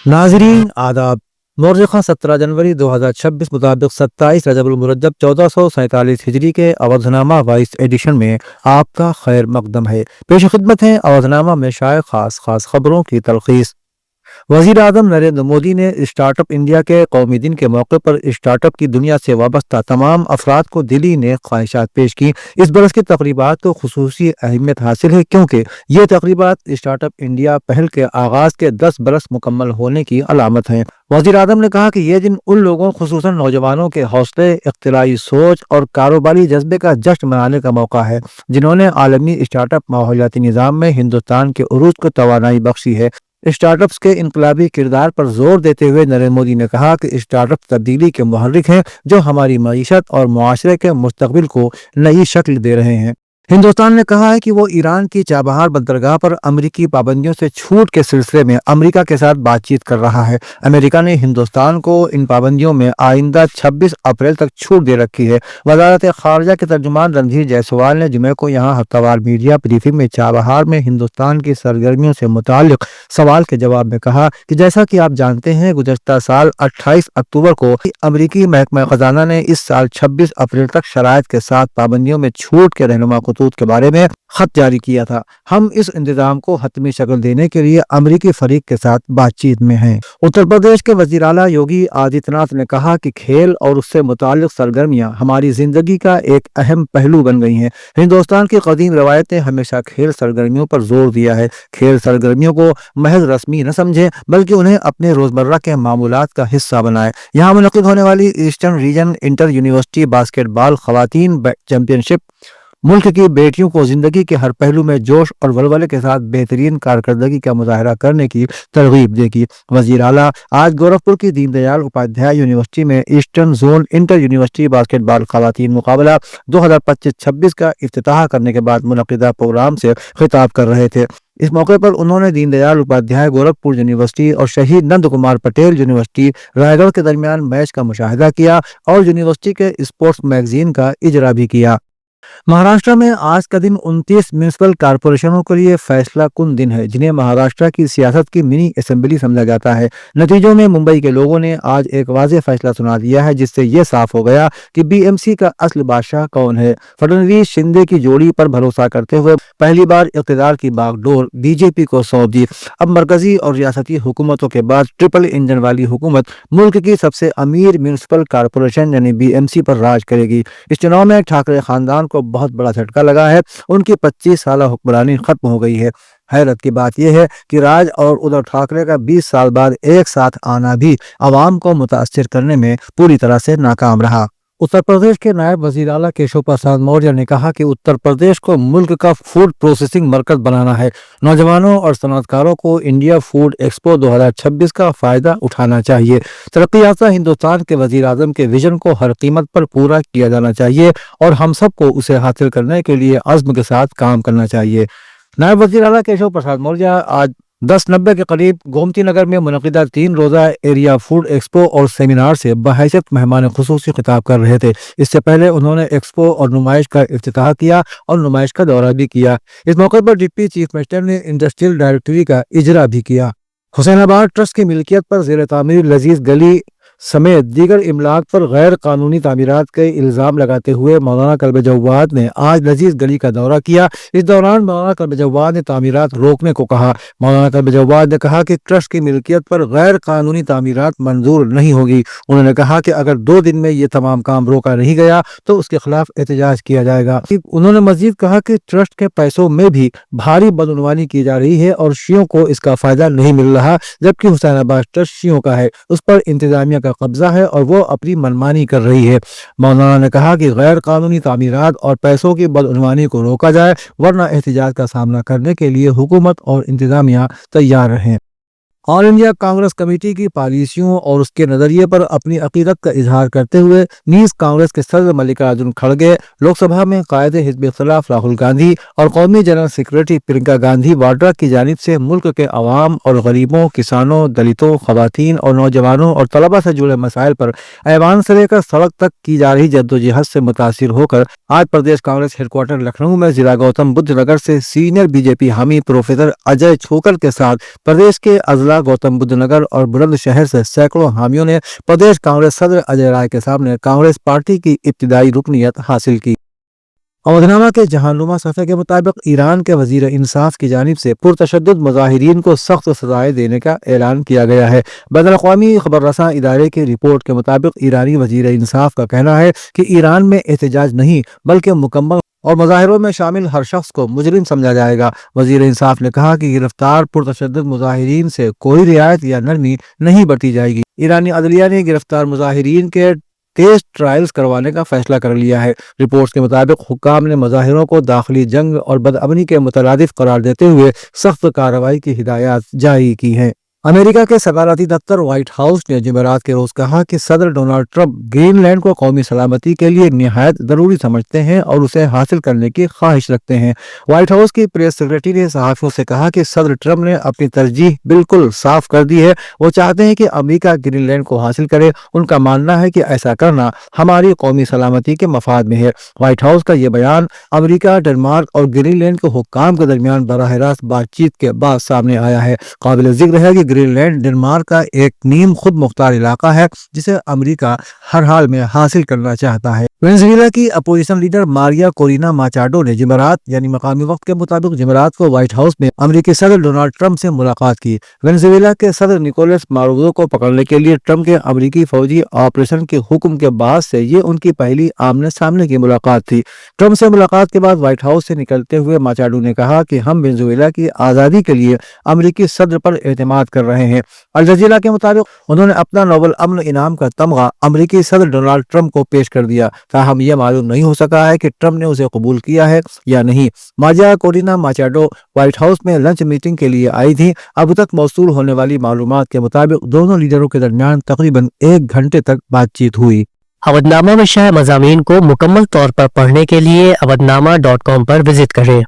नाजरीन आदाब। मोरज़ 17 जनवरी 2026 मुताबिक 27 रजब उल मुरज्जब 1447 हिजरी के अवधनामा वाइस एडिशन में आपका खैर मकदम है। पेश खिदमत है अवधनामा में शाये खास खबरों की तलखीस। वज़ीर आज़म नरेंद्र मोदी ने स्टार्टअप इंडिया के कौमी दिन के मौके पर स्टार्टअप की दुनिया से वाबस्ता तमाम अफराद को दिली नेक ख्वाहिशात पेश की। इस बरस की तकरीबात को खुसूसी अहमियत हासिल है क्योंकि ये तकरीबात स्टार्टअप इंडिया पहल के आगाज के 10 बरस मुकम्मल होने की अलामत हैं। वज़ीर आज़म ने कहा कि यह दिन उन लोगों खुसूसन नौजवानों के हौसले, इख्तिराई सोच और कारोबारी जज्बे का जश्न मनाने का मौका है जिन्होंने आलमी स्टार्टअप माहौलियाती निज़ाम में हिंदुस्तान के उरूज को तवानाई बख्शी है। स्टार्टअप्स के इनकलाबी किरदार पर जोर देते हुए नरेंद्र मोदी ने कहा कि स्टार्टअप तब्दीली के मुहर्रिक हैं जो हमारी मईशत और मुआशरे के मुस्तकबिल को नई शक्ल दे रहे हैं। हिंदुस्तान ने कहा है कि वो ईरान की चाबहार बंदरगाह पर अमेरिकी पाबंदियों से छूट के सिलसिले में अमेरिका के साथ बातचीत कर रहा है। अमेरिका ने हिंदुस्तान को इन पाबंदियों में आइंदा 26 अप्रैल तक छूट दे रखी है। वजारत खारजा के तर्जुमान रणधीर जायसवाल ने जुमे को यहाँ हफ्तावार मीडिया ब्रीफिंग में चाबहार में हिंदुस्तान की सरगर्मियों से मुताल्लिक सवाल के जवाब में कहा कि जैसा कि आप जानते हैं गुज़श्ता साल 28 अक्टूबर को अमेरिकी महकमा खजाना ने इस साल 26 अप्रैल तक शराइत के साथ पाबंदियों में छूट के रहनुमा खतूत के बारे में खत जारी किया था। हम इस इंतजाम को हतमी शक्ल देने के लिए अमेरिकी फरीक के साथ बातचीत में हैं। उत्तर प्रदेश के वज़ीर आला योगी आदित्यनाथ ने कहा कि खेल और उससे मुताल्लिक सरगर्मियां हमारी जिंदगी का एक अहम पहलू बन गई हैं। हिंदुस्तान की कदीम रवायत ने हमेशा खेल सरगर्मियों पर जोर दिया है। खेल सरगर्मियों को महज रस्मी न समझे बल्कि उन्हें अपने रोजमर्रा के मामूलात का हिस्सा बनाए। यहाँ मुनक़िद होने वाली eastern region inter university basketball खवातीन चैंपियनशिप मुल्क की बेटियों को जिंदगी के हर पहलू में जोश और वलवले के साथ बेहतरीन कारकर्दगी का मुजाहरा करने की तरगीब देगी। वज़ीर आला आज गोरखपुर की दीनदयाल उपाध्याय यूनिवर्सिटी में eastern zone inter university basketball खवातीन मुकाबला 2025-26 का इफ्तिताह करने के बाद मुनक़िदा प्रोग्राम से खिताब कर रहे थे। इस मौके पर उन्होंने दीनदयाल उपाध्याय गोरखपुर यूनिवर्सिटी और शहीद नंद कुमार पटेल यूनिवर्सिटी रायगढ़ के दरमियान मैच का मुशाहिदा किया और यूनिवर्सिटी के स्पोर्ट्स मैगजीन का इजरा भी किया। महाराष्ट्र में आज का दिन 29 म्यूनिसिपल कारपोरेशनों के लिए फैसला कुन दिन है जिन्हें महाराष्ट्र की सियासत की मिनी असेंबली समझा जाता है। नतीजों में मुंबई के लोगों ने आज एक वाज़ेह फैसला सुना दिया है जिससे ये साफ हो गया कि बीएमसी का असल बादशाह कौन है। फडणवीस शिंदे की जोड़ी पर भरोसा करते हुए पहली बार इक़्तिदार की बागडोर बीजेपी को सौंप दी। अब मरकजी और रियासती हुकूमतों के बाद ट्रिपल इंजन वाली हुकूमत मुल्क की सबसे अमीर म्यूनिसिपल कारपोरेशन यानी बीएमसी पर राज करेगी। इस चुनाव में ठाकरे खानदान को बहुत बड़ा झटका लगा है। उनकी 25 साल हुक्मरानी खत्म हो गई है। हैरत की बात यह है कि राज और उद्धव ठाकरे का 20 साल बाद एक साथ आना भी आवाम को मुतासिर करने में पूरी तरह से नाकाम रहा। उत्तर प्रदेश के नायब वजीर आला केशव प्रसाद मौर्य ने कहा कि उत्तर प्रदेश को मुल्क का फूड प्रोसेसिंग मरकज बनाना है। नौजवानों और सनअतकारों को इंडिया फूड एक्सपो 2026 का फायदा उठाना चाहिए। तरक्की याफ्ता हिंदुस्तान के वजीर आजम के विजन को हर कीमत पर पूरा किया जाना चाहिए और हम सबको उसे हासिल करने के लिए अज़्म के साथ काम करना चाहिए। नायब वजीर आला केशव प्रसाद मौर्य आज 10:90 के करीब गोमती नगर में मुनक़िदा 3 रोज़ा एरिया फूड एक्सपो और सेमिनार से बहैसियत मेहमान खुसूसी खिताब कर रहे थे। इससे पहले उन्होंने एक्सपो और नुमाइश का इफ्तिताह किया और नुमाइश का दौरा भी किया। इस मौके पर डिप्टी चीफ मिनिस्टर ने इंडस्ट्रियल डायरेक्टरी का इजरा भी किया। हुसैनाबाद ट्रस्ट की मिल्कियत पर ज़ेर तामीर लजीज गली समेत दीगर इमलाक पर गैर कानूनी तामीरात के इल्ज़ाम लगाते हुए मौलाना कल्ब जव्वाद ने आज लजीज गली का दौरा किया। इस दौरान मौलाना कल्ब जव्वाद ने तामीरात रोकने को कहा। मौलाना कल्ब जव्वाद ने कहा कि ट्रस्ट की मिल्कियत पर गैर कानूनी तामीरात मंजूर नहीं होगी। उन्होंने कहा कि अगर 2 दिन में ये तमाम काम रोका नहीं गया तो उसके खिलाफ एहतजाज किया जाएगा। उन्होंने मजीद कहा कि ट्रस्ट के पैसों में भी भारी बदउनवानी की जा रही है और शियों को इसका फायदा नहीं मिल रहा, जबकि हुसैनाबाद ट्रस्ट शियों का है, उस पर इंतजामिया का कब्जा है और वो अपनी मनमानी कर रही है। मौलाना ने कहा कि गैर कानूनी तामीरात और पैसों की बदउनवानी को रोका जाए वरना एहतिजाज का सामना करने के लिए हुकूमत और इंतजामिया तैयार रहें। ऑल इंडिया कांग्रेस कमेटी की पॉलिसियों और उसके नजरिए पर अपनी अकीदत का इजहार करते हुए नीज कांग्रेस के सदर मल्लिकार्जुन खड़गे, लोकसभा में कायद हिज़्ब इख्तिलाफ राहुल गांधी और कौमी जनरल सेक्रेटरी प्रियंका गांधी वाड्रा की जानिब से मुल्क के अवाम और गरीबों, किसानों, दलितों, खवातीन और नौजवानों और तलबा से जुड़े मसाइल पर ऐवान से लेकर सड़क तक की जा रही जद्दोजहद से मुतासिर होकर आज प्रदेश कांग्रेस हेडक्वार्टर लखनऊ में जिला गौतम बुद्ध नगर से सीनियर बीजेपी हामी प्रोफेसर अजय छोकर के साथ प्रदेश के अजला गौतम बुद्ध नगर और बुलंदशहर से सैकड़ों हामियों ने प्रदेश कांग्रेस सदर अजय राय के सामने कांग्रेस पार्टी की इब्तिदाई रुकनियत हासिल की। अवधनामा के जहानुमा सफ़े के मुताबिक ईरान के वजीर इंसाफ की जानिब से पुरतशद्दुद मुजाहिरीन को सख्त सजाएं देने का ऐलान किया गया है। बैनुल-अक़वामी खबररसां इदारे की रिपोर्ट के मुताबिक ईरानी वजीर इंसाफ का कहना है कि ईरान में एहतजाज नहीं बल्कि मुकम्मल और मुजाहिरों में शामिल हर शख्स को मुजरिम समझा जाएगा। वजीर इंसाफ ने कहा कि गिरफ्तार पुरतशद्दुद मुजाहिरीन से कोई रियायत या नरमी नहीं बरती जाएगी। ईरानी अदलिया ने गिरफ्तार मुजाहिरीन के तेज ट्रायल्स करवाने का फैसला कर लिया है। रिपोर्ट्स के मुताबिक हुक्काम ने मुजाहिरों को दाखिली जंग और बदअमनी के मुतरादिफ करार देते हुए सख्त कार्रवाई की हिदायत जारी की है। अमेरिका के सदारती दफ्तर व्हाइट हाउस ने जुमेरात के रोज कहा कि सदर डोनाल्ड ट्रंप ग्रीनलैंड को कौमी सलामती के लिए निहायत जरूरी समझते हैं और उसे हासिल करने की ख्वाहिश रखते हैं। व्हाइट हाउस की प्रेस सेक्रेटरी ने सहाफियों से कहा कि सदर ट्रंप ने अपनी तरजीह बिल्कुल साफ कर दी है। वो चाहते हैं कि अमेरिका ग्रीनलैंड को हासिल करे। उनका मानना है कि ऐसा करना हमारी कौमी सलामती के मफाद में है। व्हाइट हाउस का ये बयान अमेरिका, डेनमार्क और ग्रीनलैंड के हुक्काम के दरमियान बराह रास्त बातचीत के बाद सामने आया है। काबिल जिक्र है कि ग्रीनलैंड डेनमार्क का एक नीम खुद मुख्तार इलाका है जिसे अमेरिका हर हाल में हासिल करना चाहता है। वेनेजुएला की अपोजिशन लीडर मारिया कोरिना माचाडो ने जुमेरात यानी मकामी वक्त के मुताबिक जुमेरात को व्हाइट हाउस में अमेरिकी सदर डोनाल्ड ट्रंप से मुलाकात की। वेनेजुएला के सदर निकोलस माडुरो को पकड़ने के लिए ट्रंप के अमेरिकी फौजी ऑपरेशन के हुक्म के बाद से ये उनकी पहली आमने सामने की मुलाकात थी। ट्रंप से मुलाकात के बाद व्हाइट हाउस से निकलते हुए माचाडो ने कहा कि हम वेनेजुएला की आज़ादी के लिए अमेरिकी सदर पर एतमाद कर रहे हैं। अल जज़ीरा के मुताबिक उन्होंने अपना नोबेल अमन इनाम का तमगा अमेरिकी सदर डोनाल्ड ट्रंप को पेश कर दिया। ताहम यह मालूम नहीं हो सका है कि ट्रंप ने उसे कबूल किया है या नहीं। मारिया कोरिना माचाडो व्हाइट हाउस में लंच मीटिंग के लिए आई थी। अब तक मौसूल होने वाली मालूमात के मुताबिक दोनों लीडरों के दरमियान तकरीबन 1 घंटे तक बातचीत हुई। अवधनामा में शाया मज़ामीन को मुकम्मल तौर पर पढ़ने के लिए अवधनामा.com पर विजिट करें।